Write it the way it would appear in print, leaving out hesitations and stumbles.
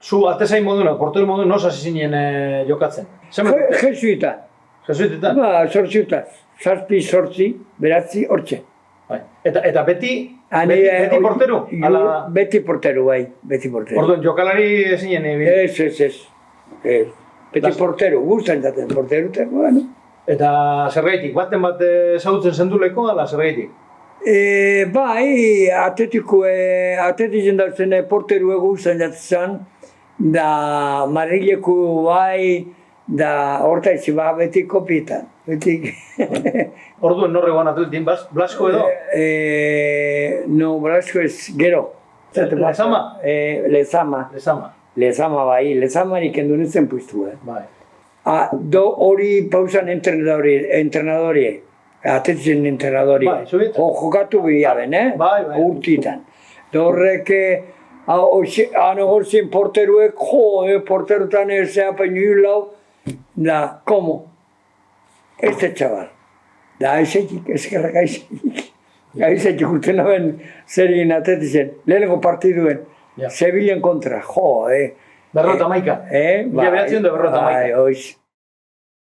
Zu atezain moduna, portero moduna, noz hasi zinen jokatzen? Jesuitan. Jesuitetan? Ba, sortziutan. 7, 8, 9, hortxe. Bai. Eta beti portero? Beti portero, bai, beti portero. Orduan, jokalari zinen? Ez. Beti portero, guztan jaten portero, eta, bueno. Eta zergaitik, baten bat ezagutzen zenduleko, ala zergaitik? Bai, atletiko dautzen porteru guztan jatzen, da Madrileku bai, da hortaizi ba, beti kopietan. Orduan, norre guan atletin, Blasko edo? No, Blasko ez gero. Lezama? Lezama bai, Lezamarik endunetzen puiztu. Bai. Hori pausan entrenadori, atletzen entrenadori. Bai, zubitzen. Jokatu bihaben, Bai. Urtitan. Horrek, horzien porteruek, porterutan zeapen hilau, da, komo? Este chaval. Da, aizetik, eskerrak aizetik. Aizetik urten haben zerien atletzen, lehenengo partiduen. Sevillen kontra, Berrota maika. Mila behatzen da berrota maika. Bai, oiz.